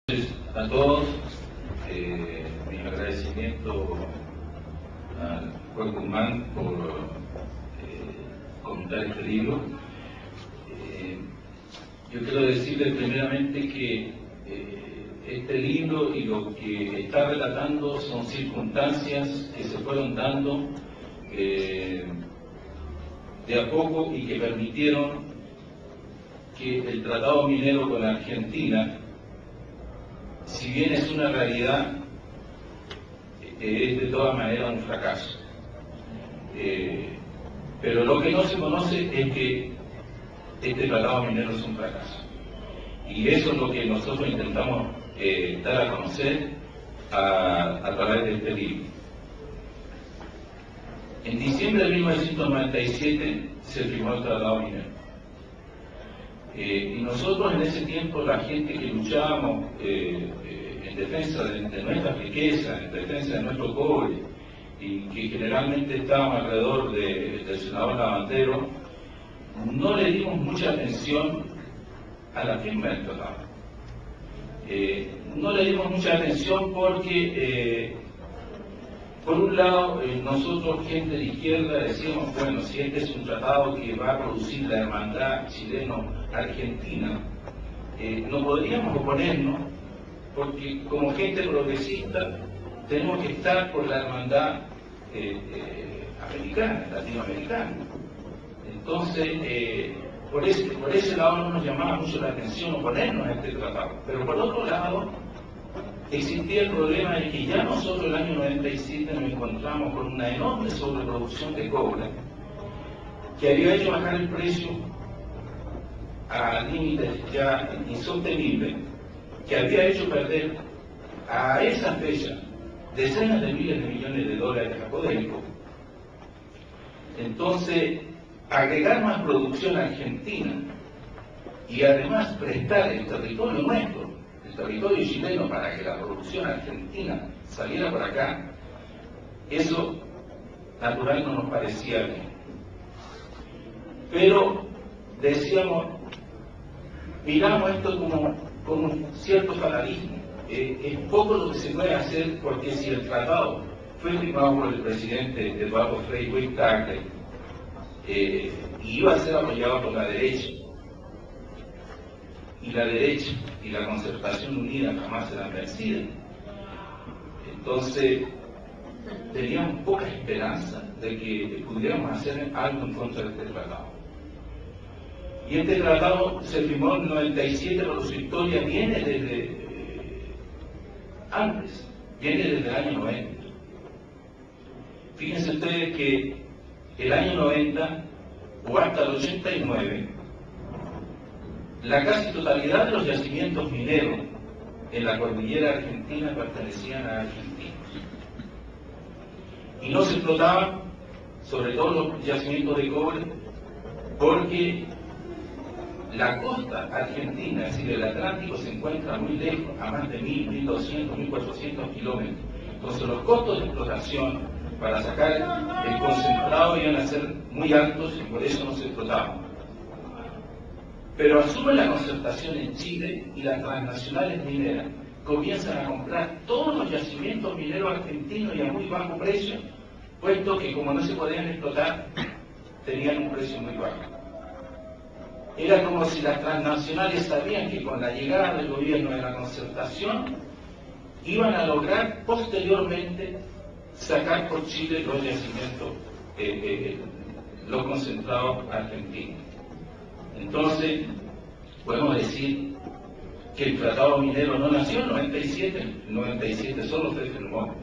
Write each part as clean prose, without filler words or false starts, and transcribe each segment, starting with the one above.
A todos, mi agradecimiento al juez Guzmán por comentar este libro. Yo quiero decirle primeramente que este libro y lo que está relatando son circunstancias que se fueron dando de a poco y que permitieron que el tratado minero con Argentina, si bien es una realidad, es de todas maneras un fracaso. Pero lo que no se conoce es que este tratado minero es un fracaso. Y eso es lo que nosotros intentamos dar a conocer a través de este libro. En diciembre de 1997 se firmó el tratado minero. Y nosotros en ese tiempo, la gente que luchábamos en defensa de nuestra riqueza, en defensa de nuestro cobre, y que generalmente estábamos alrededor del senador Lavandero, no le dimos mucha atención a la firma del tratado. No le dimos mucha atención porque, por un lado, nosotros, gente de izquierda, decíamos, bueno, si este es un tratado que va a producir la hermandad chileno-argentina, no podríamos oponernos, porque como gente progresista tenemos que estar por la hermandad americana, latinoamericana. Entonces, por ese lado no nos llamaba mucho la atención oponernos a este tratado. Pero por otro lado, existía el problema de que ya nosotros en el año 97 nos encontramos con una enorme sobreproducción de cobre que había hecho bajar el precio a límites ya insostenibles, que había hecho perder a esa fecha decenas de miles de millones de dólares a Codelco. Entonces, agregar más producción argentina y además prestar el territorio nuestro, el territorio chileno, para que la producción argentina saliera por acá, eso natural no nos parecía bien. Pero decíamos, miramos esto con un cierto fatalismo. Es poco lo que se puede hacer, porque si el tratado fue firmado por el presidente Eduardo Frei Ruiz-Tagle y iba a ser apoyado por la derecha, y la derecha y la Concertación Unida jamás serán vencidas, entonces teníamos poca esperanza de que pudiéramos hacer algo en contra de este tratado. Y este tratado se firmó en el 97, pero su historia viene desde antes, viene desde el año 90. Fíjense ustedes que el año 90 o hasta el 89, la casi totalidad de los yacimientos mineros en la cordillera argentina pertenecían a argentinos. Y no se explotaban, sobre todo los yacimientos de cobre, porque la costa argentina, es decir, el Atlántico, se encuentra muy lejos, a más de 1.000, 1.200, 1.400 kilómetros. Entonces los costos de explotación para sacar el concentrado iban a ser muy altos y por eso no se explotaban. Pero asume la Concertación en Chile y las transnacionales mineras comienzan a comprar todos los yacimientos mineros argentinos y a muy bajo precio, puesto que como no se podían explotar, tenían un precio muy bajo. Era como si las transnacionales sabían que con la llegada del gobierno de la Concertación iban a lograr posteriormente sacar por Chile los yacimientos, los concentrados argentinos. Entonces, podemos decir que el tratado minero no nació en 97, el 97 solo se firmó.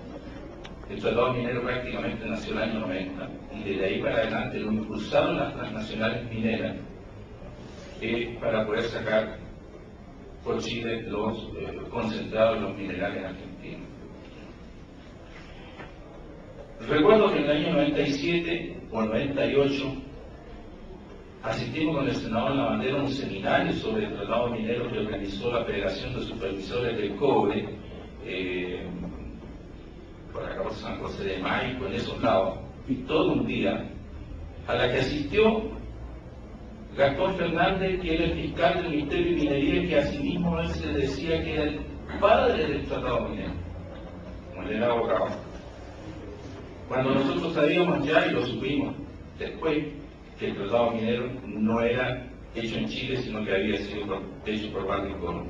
El tratado minero prácticamente nació en el año 90, y desde ahí para adelante lo impulsaron las transnacionales mineras para poder sacar por Chile los concentrados, los minerales argentinos. Recuerdo que en el año 97 o 98 asistimos con el senador Lavandero a un seminario sobre el tratado minero que organizó la Federación de Supervisores del Cobre por acá por San José de Maipo, en esos lados, y todo un día, a la que asistió Gastón Fernández, que era el fiscal del Ministerio de Minería, que asimismo él se decía que era el padre del tratado minero, como el abogado. Cuando nosotros sabíamos ya, y lo supimos después, que el tratado minero no era hecho en Chile, sino que había sido hecho por Barrick-Gold.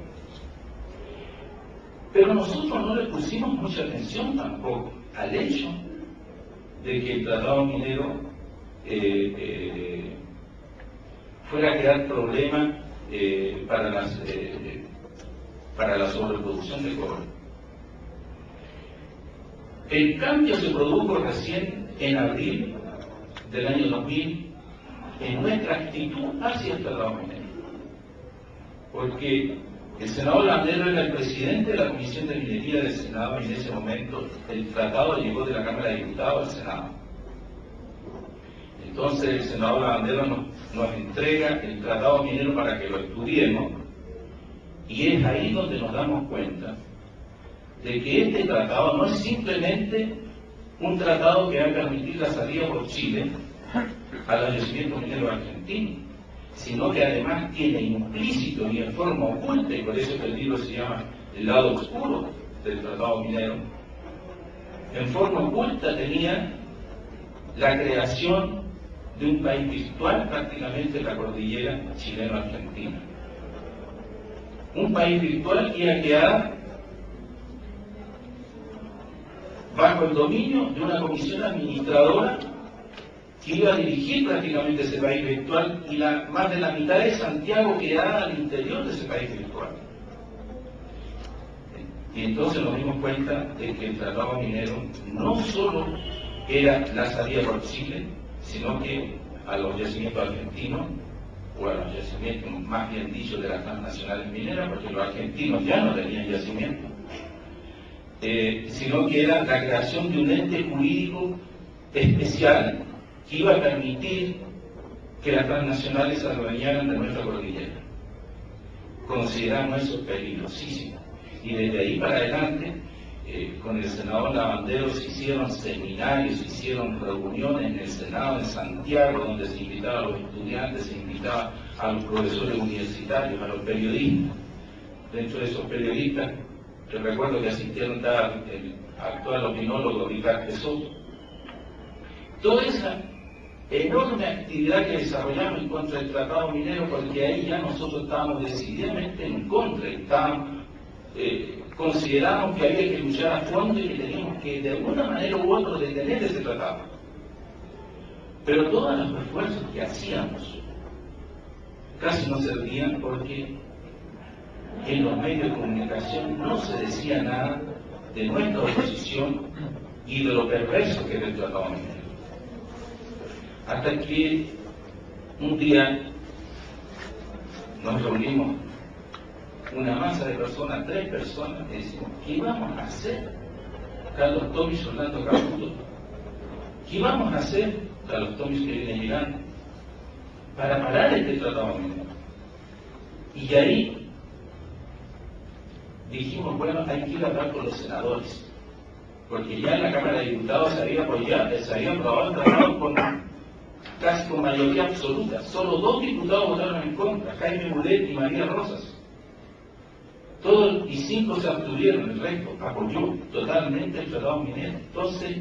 Pero nosotros no le pusimos mucha atención tampoco al hecho de que el tratado minero fuera a crear problemas para la sobreproducción de cobre. El cambio se produjo recién en abril del año 2000 en nuestra actitud hacia el tratado minero, porque el senador Landero era el presidente de la Comisión de Minería del Senado y en ese momento el tratado llegó de la Cámara de Diputados al Senado. Entonces el senador Landero nos entrega el tratado minero para que lo estudiemos, y es ahí donde nos damos cuenta de que este tratado no es simplemente un tratado que va a permitir la salida por Chile a los yacimientos mineros argentinos, sino que además tiene implícito y en forma oculta, y por eso que el libro se llama El lado oscuro del tratado minero, en forma oculta tenía la creación de un país virtual prácticamente en la cordillera chileno-argentina. Un país virtual que iba a quedar bajo el dominio de una comisión administradora que iba a dirigir prácticamente ese país virtual, y más de la mitad de Santiago quedaba al interior de ese país virtual. Y entonces nos dimos cuenta de que el tratado minero no solo era la salida por Chile, sino que a los yacimientos argentinos, o a los yacimientos, más bien dicho, de las transnacionales mineras, porque los argentinos ya no tenían yacimientos, sino que era la creación de un ente jurídico especial que iba a permitir que las transnacionales se adueñaran de nuestra cordillera. Consideramos eso peligrosísimo. Y desde ahí para adelante, con el senador Lavandero se hicieron seminarios, se hicieron reuniones en el Senado de Santiago, donde se invitaba a los estudiantes, se invitaba a los profesores universitarios, a los periodistas. Dentro de esos periodistas, yo recuerdo que asistieron el actual opinólogo Ricardo Soto. Toda esa enorme actividad que desarrollamos en contra del tratado minero, porque ahí ya nosotros estábamos decididamente en contra, consideramos que había que luchar a fondo y que teníamos que de alguna manera u otra detener ese tratado. Pero todos los esfuerzos que hacíamos casi no servían, porque en los medios de comunicación no se decía nada de nuestra oposición y de lo perverso que era el tratado minero. Hasta que un día nos reunimos una masa de personas, 3 personas, y decimos, ¿qué vamos a hacer? Carlos Tomis, Orlando Caputo, ¿qué vamos a hacer? Carlos Tomis, que viene llegando, para parar este tratado minero. Y ahí dijimos, bueno, hay que ir a hablar con los senadores, porque ya en la Cámara de Diputados se había aprobado el tratado casi con mayoría absoluta. Solo 2 diputados votaron en contra, Jaime Mulet y María Rosas. Todos y 5 se abstuvieron, el resto apoyó totalmente el tratado minero. Entonces,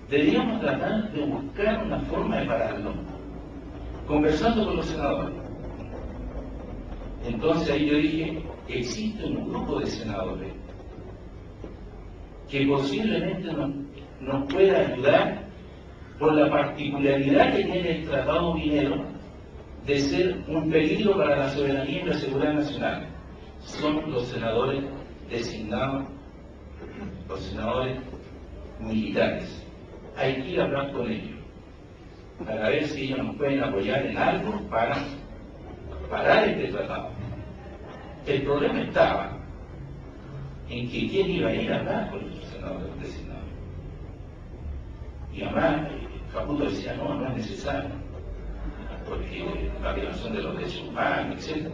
debíamos tratar de buscar una forma de pararlo, conversando con los senadores. Entonces ahí yo dije, existe un grupo de senadores que posiblemente nos pueda ayudar por la particularidad que tiene el tratado minero de ser un peligro para la soberanía y la seguridad nacional. Son los senadores designados, los senadores militares. Hay que ir a hablar con ellos para ver si ellos nos pueden apoyar en algo para parar este tratado. El problema estaba en que quién iba a ir a hablar con los senadores designados. Y además Caputo decía, no es necesario, porque la violación de los derechos humanos, etc.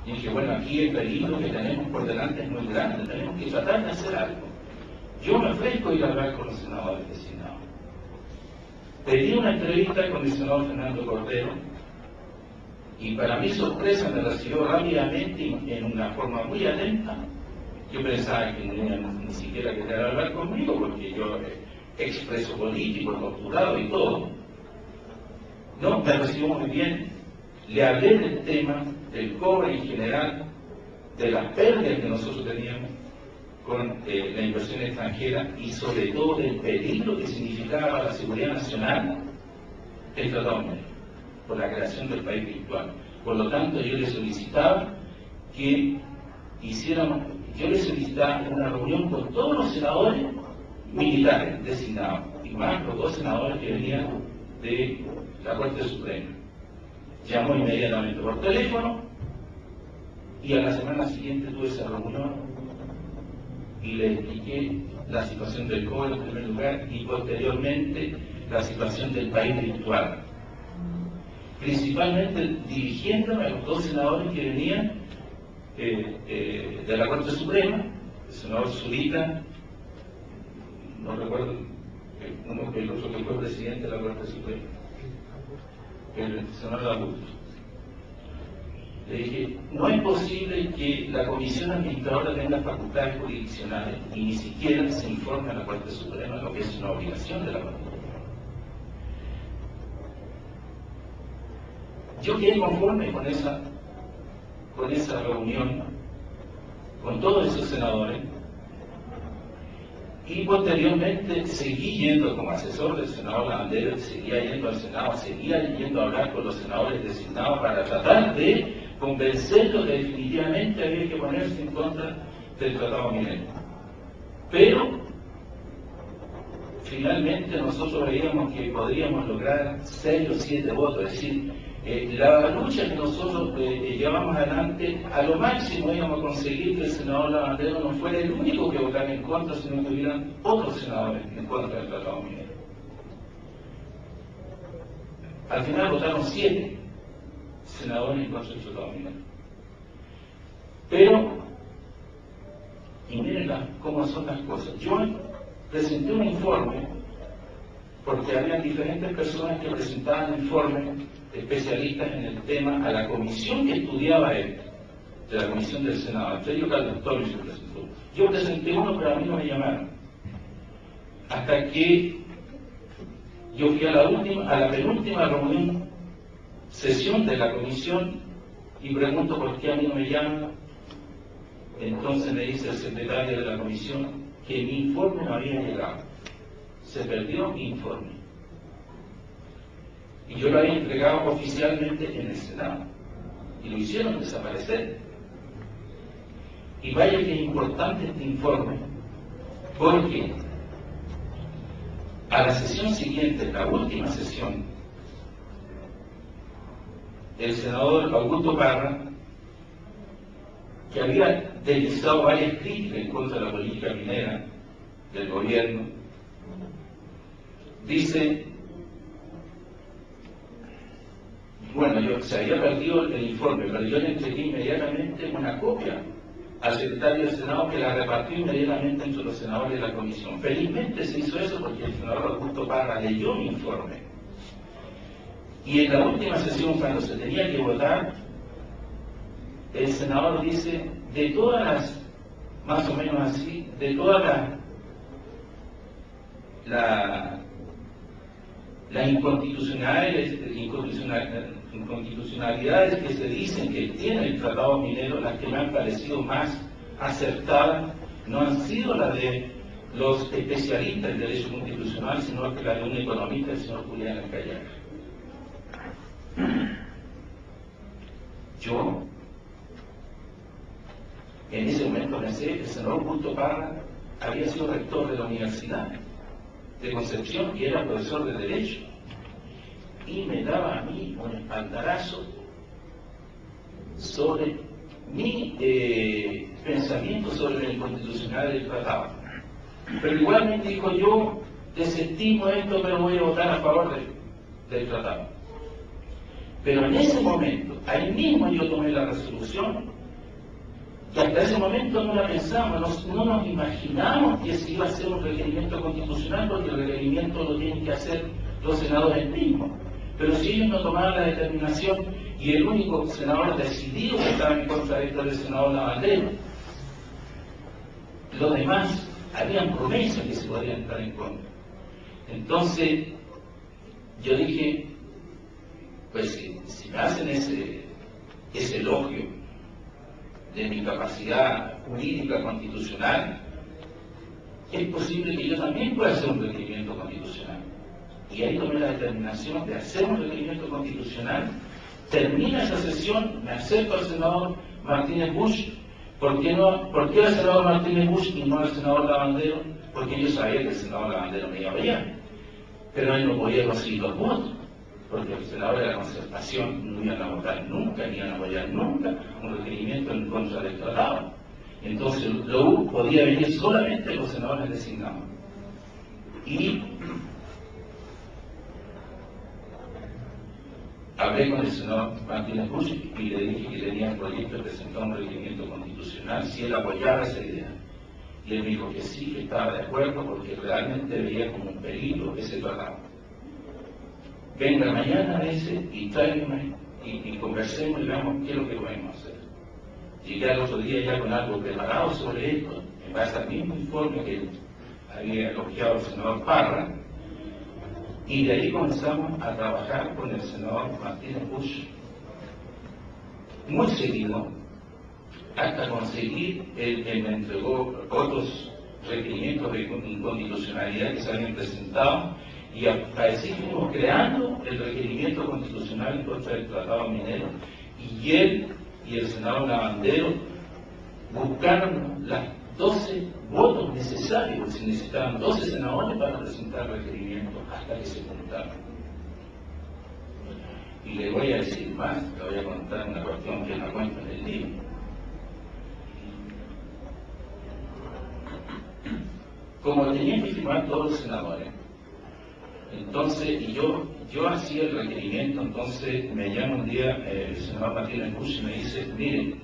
Y dije, bueno, aquí el peligro que tenemos por delante es muy grande, tenemos que tratar de hacer algo. Yo me ofrezco a ir a hablar con los senadores designados. Pedí una entrevista con el senador Fernando Cordero, Y para mi sorpresa me recibió rápidamente en una forma muy atenta. Yo pensaba que no iba ni siquiera a querer hablar conmigo, porque yo expreso político, doctorado y todo. No, me recibió muy bien. Le hablé del tema, del cobre en general, de las pérdidas que nosotros teníamos con la inversión extranjera y sobre todo del peligro que significaba para la seguridad nacional el Tratado Minero, por la creación del país virtual. Por lo tanto, yo le solicitaba que una reunión con todos los senadores militares designados, y más los 2 senadores que venían de la Corte Suprema. Llamó inmediatamente por teléfono y a la semana siguiente tuve esa reunión y le expliqué la situación del cobre en primer lugar y posteriormente la situación del país virtual, principalmente dirigiéndome a los 2 senadores que venían de la Corte Suprema, el senador Zurita, no recuerdo el otro que fue presidente de la Corte Suprema, el senador Augusto. Le dije, no es posible que la Comisión Administradora tenga facultades jurisdiccionales y ni siquiera se informe a la Corte Suprema, lo que es una obligación de la Corte. Yo quedé conforme con esa reunión, con todos esos senadores, y posteriormente seguí yendo como asesor del senador Lavandero, seguía yendo al Senado, seguía yendo a hablar con los senadores designados para tratar de convencerlos que definitivamente había que ponerse en contra del Tratado Minero. Pero finalmente nosotros veíamos que podríamos lograr 6 o 7 votos, es decir, la lucha que nosotros llevamos adelante, a lo máximo íbamos a conseguir que el senador Lavandero no fuera el único que votara en contra, sino que hubieran otros senadores en contra del Tratado Minero. Al final votaron 7 senadores en contra del Tratado Minero. Pero, y miren cómo son las cosas. Yo presenté un informe, porque había diferentes personas que presentaban informes, especialistas en el tema, a la comisión que estudiaba esto, de la comisión del Senado. Entre ellos Carlos Torres se presentó. Yo presenté uno, pero a mí no me llamaron. Hasta que yo fui a la penúltima reunión, sesión de la comisión, y pregunto por qué a mí no me llaman. Entonces me dice el secretario de la comisión que mi informe no había llegado. Se perdió mi informe. Y yo lo había entregado oficialmente en el Senado. Y lo hicieron desaparecer. Y vaya que es importante este informe, porque a la sesión siguiente, la última sesión, el senador Augusto Parra, que había deslizado varias críticas en contra de la política minera del gobierno, dice, bueno, se había perdido el informe, pero yo le entregué inmediatamente una copia al secretario del Senado, que la repartió inmediatamente entre los senadores de la comisión. Felizmente se hizo eso porque el senador Augusto Parra leyó mi informe. Y en la última sesión, cuando se tenía que votar, el senador dice, de todas las, más o menos así, de todas las inconstitucionalidades que se dicen que tiene el Tratado Minero, las que me han parecido más acertadas no han sido las de los especialistas en derecho constitucional, sino que las de un economista, el señor Julián Alcayaga. Yo en ese momento pensé que el senador Augusto Parra había sido rector de la Universidad de Concepción y era profesor de Derecho, y me daba a mí un espaldarazo sobre mi pensamiento sobre la inconstitucionalidad del tratado. Pero igualmente dijo, yo desestimo esto, pero voy a votar a favor del tratado. Pero en ese momento, ahí mismo yo tomé la resolución, y hasta ese momento no la pensamos, no nos imaginamos que se iba a hacer un requerimiento constitucional, porque el requerimiento lo tienen que hacer los senadores mismos. Pero si ellos no tomaban la determinación, y el único senador decidido que estaba en contra de esto era el senador Lavandero, los demás habían promesas que se podían estar en contra. Entonces, yo dije, pues si me hacen ese elogio de mi capacidad jurídica constitucional, es posible que yo también pueda hacer un requerimiento constitucional. Y ahí tomé la determinación de hacer un requerimiento constitucional. Termina esa sesión, me acerco al senador Martínez Busch. ¿Por qué el senador Martínez Busch y no el senador Lavandero? Porque yo sabía que el senador Lavandero me iba a apoyar, pero él no podía conseguir los votos, porque los senadores de la Concertación no iban a votar nunca, ni iban a apoyar nunca un requerimiento en contra del tratado. Entonces lo podía venir solamente los senadores designados. Y hablé con el senador Martínez Busch y le dije que tenía el proyecto de presentar un requerimiento constitucional si él apoyaba esa idea. Y él me dijo que sí, que estaba de acuerdo porque realmente veía como un peligro ese tratado. Venga mañana ese y tráigame y conversemos y veamos qué es lo que podemos hacer. Llegué al otro día ya con algo preparado sobre esto, en base al mismo informe que había elogiado el senador Parra, y de ahí comenzamos a trabajar con el senador Martínez Busch muy seguido, hasta conseguir, él me entregó otros requerimientos de inconstitucionalidad que se habían presentado, y así fuimos creando el requerimiento constitucional en contra del tratado minero, y él y el senador Lavandero buscaron las 12 votos necesarios, se necesitaban 12 senadores para presentar requerimientos hasta que se juntaron. Y le voy a decir más, le voy a contar una cuestión que no cuento en el libro. Como tenían que firmar todos los senadores, entonces, y yo hacía el requerimiento, entonces me llama un día el senador Martínez Busch y me dice, miren,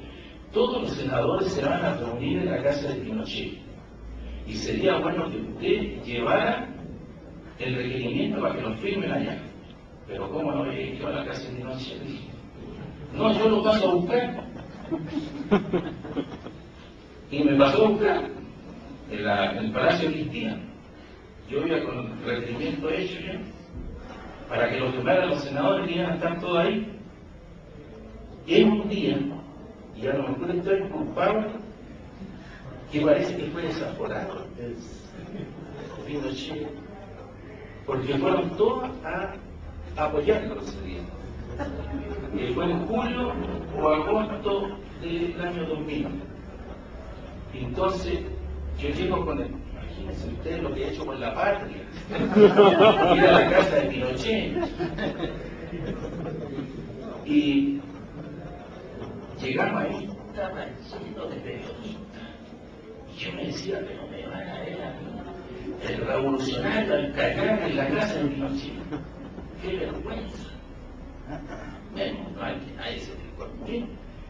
todos los senadores se van a reunir en la casa de Pinochet, y sería bueno que usted llevara el requerimiento para que lo firmen allá. Pero ¿cómo no voy a llevar a la casa de Pinochet? Dije, no, yo lo paso a buscar. Y me pasó a buscar en el Palacio de Cristina. Yo iba con el requerimiento hecho ya, para que lo firmaran los senadores que iban a estar todos ahí. Y en un día, y a lo mejor estoy culpable, que parece que fue desaforado el Pinochet, porque fueron todos a apoyarlo ese día. Fue en julio o agosto del año 2000. Entonces, yo llego con el... Imagínense ustedes lo que he hecho con la patria. Ir a la casa de Pinochet. Y llegamos ahí, estaba lleno de periodistas. Y yo me decía, pero me van a ver a mí, el revolucionario al callar en la casa de Pinochet. ¡Qué vergüenza! Bueno, no hay que nadie se fijó en mí,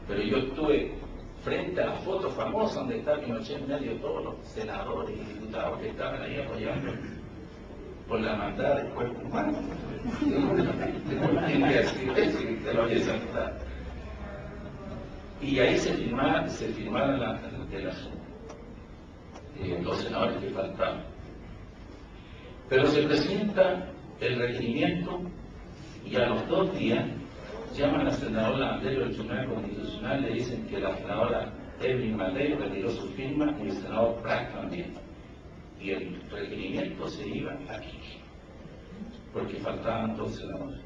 pero yo estuve frente a la foto famosa donde está Pinochet en medio de todos los senadores y diputados que estaban ahí apoyando por la maldad del cuerpo humano. Tiene que decir eso, que te lo oyes saludar. Y ahí se firmaron los senadores que faltaban. Pero se presenta el requerimiento y a los 2 días llaman al senador Lavandero del Tribunal Constitucional, le dicen que la senadora Evelyn Matei retiró su firma y el senador Prat también. Y el requerimiento se iba aquí, porque faltaban 2 senadores.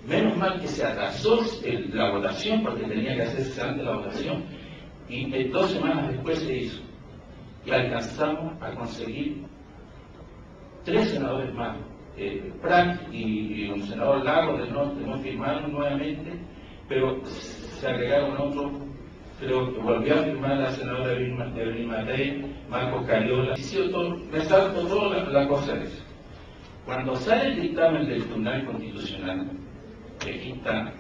Menos mal que se atrasó la votación, porque tenía que hacerse antes la votación, y 2 semanas después se hizo. Y alcanzamos a conseguir 3 senadores más. Prat y un senador Lago del Norte no firmaron nuevamente, pero se agregaron otros. Creo que volvió a firmar la senadora Evelyn Matei, Marcos Cariola. Resalto toda la cosa de eso. Cuando sale el dictamen del Tribunal Constitucional, que aquí está,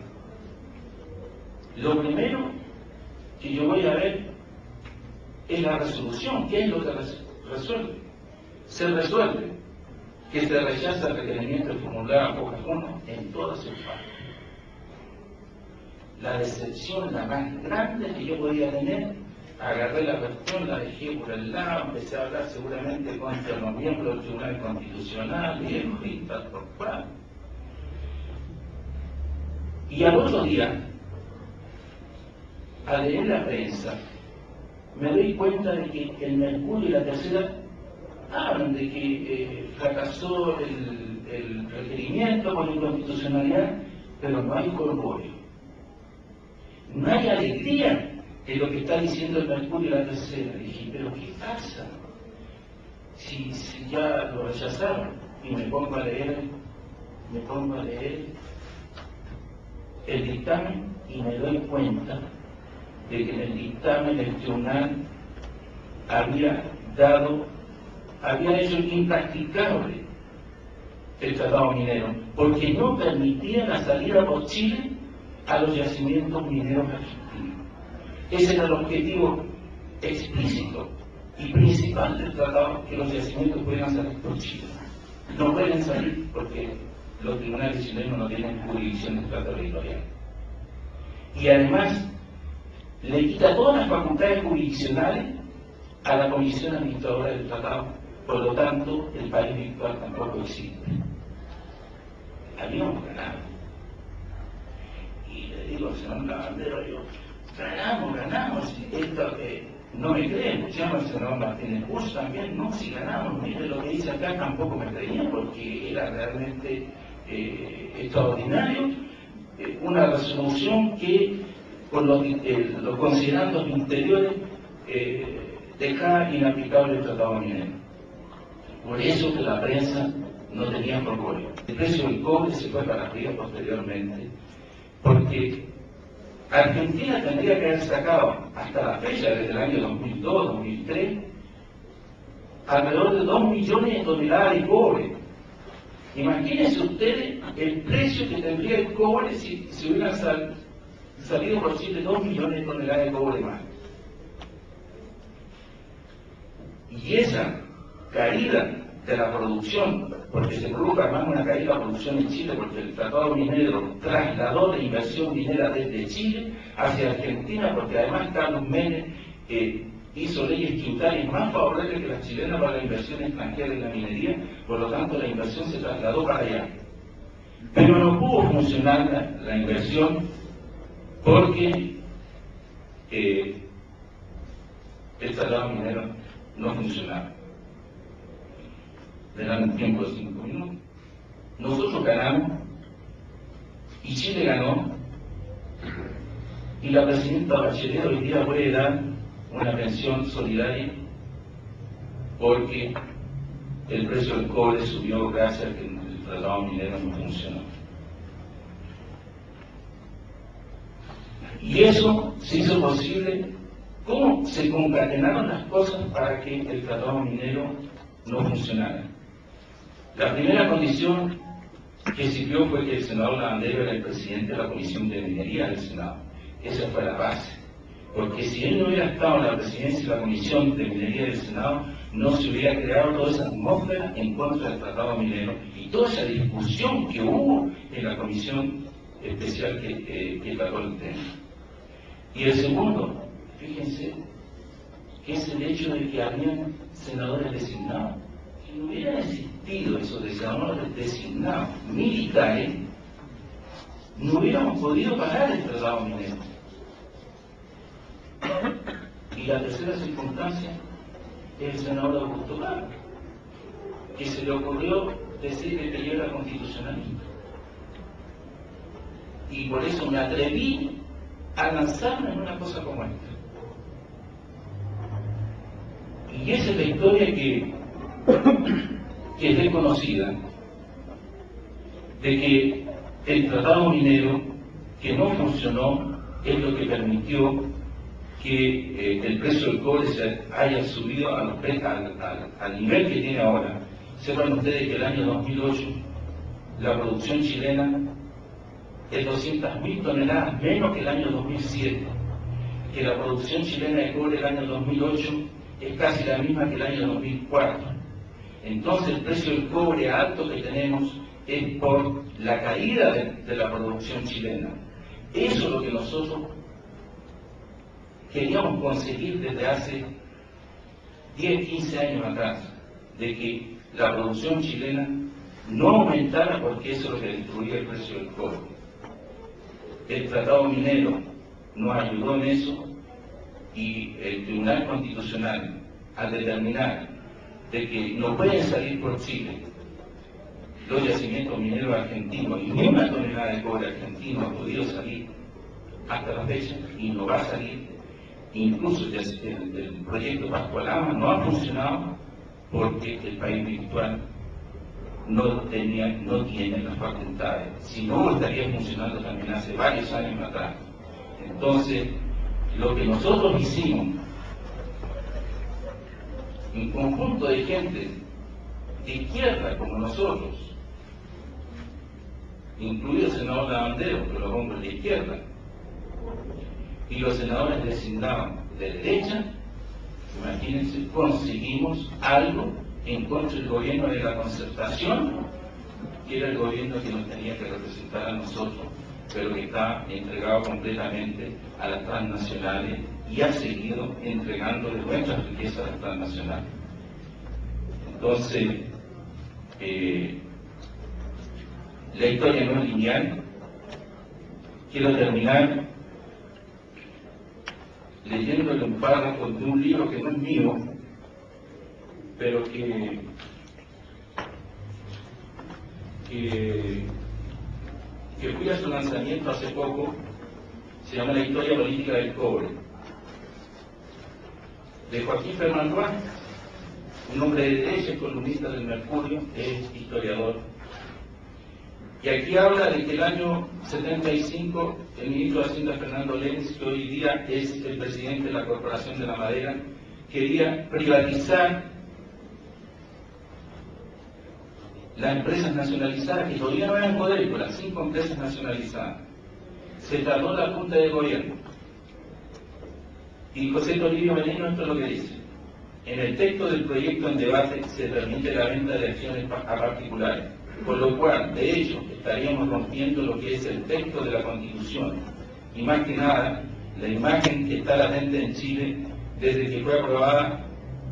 lo primero que yo voy a ver es la resolución. ¿Qué es lo que resuelve? Se resuelve que se rechaza el requerimiento de formular a Boca 1 en todas sus partes. La decepción, la más grande que yo podía tener, agarré la cuestión, la dejé por el lado, empecé a hablar seguramente contra los miembros del Tribunal Constitucional, viejo y tal por cual. Y al otro día, al leer la prensa, me doy cuenta de que el Mercurio y la Tercera hablan de que fracasó el requerimiento por inconstitucionalidad, pero no hay corpóreo. No hay alegría en lo que está diciendo el Mercurio y la Tercera. Y dije, pero ¿qué pasa? Si ya lo rechazaron. Y me pongo a leer el dictamen y me doy cuenta de que en el dictamen el tribunal había hecho impracticable el tratado minero, porque no permitía la salida por Chile a los yacimientos mineros argentinos. Ese era el objetivo explícito y principal del tratado, que los yacimientos pudieran salir por Chile. No pueden salir porque los tribunales chilenos no tienen jurisdicción extraterritorial. Y además le quita todas las facultades jurisdiccionales a la Comisión Administradora del Tratado. Por lo tanto, el país virtual tampoco existe. Habíamos ganado. Y le digo al senador Lavandero, ganamos. Esto, no me creen, llama al senador Martínez Bush también, no, si ganamos, mire lo que dice acá, tampoco me creían porque era realmente extraordinario. Una resolución que, por los considerandos interiores, deja inaplicable el tratado minero. Por eso que la prensa no tenía propósito. El precio del cobre se fue para arriba posteriormente, porque Argentina tendría que haber sacado hasta la fecha, desde el año 2002, 2003, alrededor de 2 millones de toneladas de cobre. Imagínense ustedes el precio que tendría el cobre si hubieran salido por Chile 2 millones de toneladas de cobre más. Y esa caída de la producción, porque se produjo además una caída de la producción en Chile, porque el tratado minero trasladó la inversión minera desde Chile hacia Argentina, porque además Carlos Menem hizo leyes tributarias más favorables que las chilenas para la inversión extranjera en la minería, por lo tanto la inversión se trasladó para allá. Pero no pudo funcionar la inversión porque el tratado minero no funcionaba. Le dan un tiempo de 5 minutos. Nosotros ganamos y Chile ganó, y la presidenta Bachelet hoy día puede dar una pensión solidaria porque el precio del cobre subió gracias a que el tratado minero no funcionó. Y eso se hizo posible. ¿Cómo se concatenaron las cosas para que el tratado minero no funcionara? La primera condición que sirvió fue que el senador Lavandero era el presidente de la Comisión de Minería del Senado. Esa fue la base. Porque si él no hubiera estado en la presidencia de la Comisión de Minería del Senado, no se hubiera creado toda esa atmósfera en contra del tratado minero y toda esa discusión que hubo en la comisión especial que trató el tema. Y el segundo, fíjense, que es el hecho de que habían senadores designados. Si no hubieran existido esos senadores designados militares, no hubiéramos podido pagar el tratado minero. Y la tercera circunstancia es el senador Augusto Carlos, que se le ocurrió decir que yo era constitucionalista. Y por eso me atreví a lanzarme en una cosa como esta. Y esa es la historia que es reconocida, de que el tratado minero, que no funcionó, es lo que permitió que el precio del cobre se haya subido al nivel que tiene ahora. Sepan ustedes que el año 2008 la producción chilena es 200.000 toneladas menos que el año 2007, que la producción chilena de cobre el año 2008 es casi la misma que el año 2004. Entonces el precio del cobre alto que tenemos es por la caída de la producción chilena. Eso es lo que nosotros queríamos conseguir desde hace 10, 15 años atrás, de que la producción chilena no aumentara, porque eso es lo que destruía el precio del cobre. El tratado minero nos ayudó en eso, y el Tribunal Constitucional, al determinar de que no pueden salir por Chile los yacimientos mineros argentinos, y ni una tonelada de cobre argentino ha podido salir hasta la fecha, y no va a salir. Incluso el proyecto Pascualama no ha funcionado porque el país virtual no tiene las facultades. Si no, estaría funcionando también hace varios años atrás. Entonces, lo que nosotros hicimos, un conjunto de gente de izquierda como nosotros, incluido el senador Lavandero, que lo pongo de izquierda, y los senadores designados de derecha, imagínense, conseguimos algo en contra del gobierno de la concertación, que era el gobierno que nos tenía que representar a nosotros, pero que está entregado completamente a las transnacionales y ha seguido entregándole nuestras riquezas a las transnacionales. Entonces, la historia no es lineal. Quiero terminar leyéndole un párrafo de un libro que no es mío, pero que fui a su lanzamiento hace poco. Se llama La historia política del cobre, de Joaquín Fernández, un hombre de derecha, columnista del Mercurio, es historiador. Y aquí habla de que el año 75, el ministro de Hacienda Fernando Lenz, que hoy día es el presidente de la Corporación de la Madera, quería privatizar las empresas nacionalizadas, que todavía no eran Codelco, las 5 empresas nacionalizadas. Se tardó la Junta de Gobierno. Y José Toribio Veneno, esto es lo que dice: en el texto del proyecto en debate se permite la venta de acciones a particulares, por lo cual, de hecho, estaríamos rompiendo lo que es el texto de la Constitución, y más que nada, la imagen que está latente en Chile desde que fue aprobada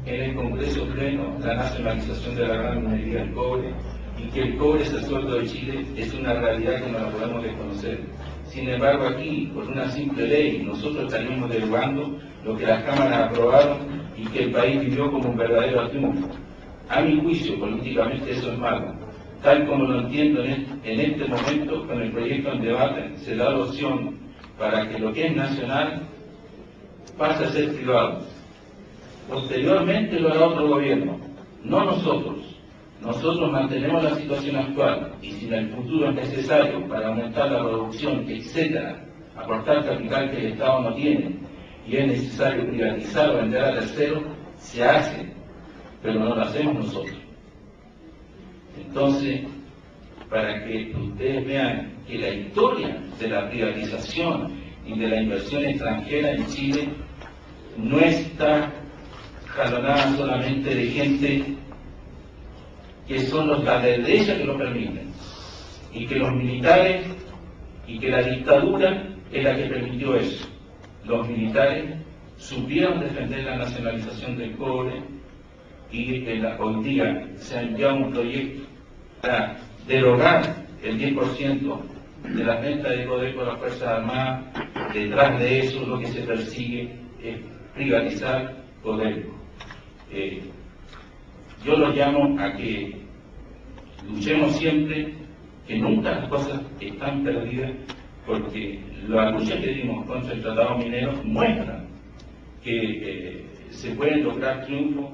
en el Congreso Pleno la nacionalización de la gran minería del cobre, y que el cobre es el sueldo de Chile, es una realidad que no la podemos desconocer. Sin embargo, aquí, por una simple ley, nosotros estaríamos derogando lo que las cámaras aprobaron y que el país vivió como un verdadero triunfo. A mi juicio, políticamente eso es malo. Tal como lo entiendo en este momento, con el proyecto en debate, se da la opción para que lo que es nacional pase a ser privado. Posteriormente lo hará otro gobierno, no nosotros. Nosotros mantenemos la situación actual, y si en el futuro es necesario para aumentar la producción, etcétera, aportar capital que el Estado no tiene, y es necesario privatizar o vender a terceros, se hace, pero no lo hacemos nosotros. Entonces, para que ustedes vean que la historia de la privatización y de la inversión extranjera en Chile no está jalonada solamente de gente que son los de derecha que lo permiten, y que los militares y que la dictadura es la que permitió eso. Los militares supieron defender la nacionalización del cobre, y hoy día se ha enviado un proyecto para derogar el 10% de las ventas de Codelco a las Fuerzas Armadas. Detrás de eso lo que se persigue es privatizar Codelco. Yo los llamo a que luchemos siempre, que nunca las cosas están perdidas, porque la lucha que dimos contra el tratado minero muestra que se pueden lograr triunfos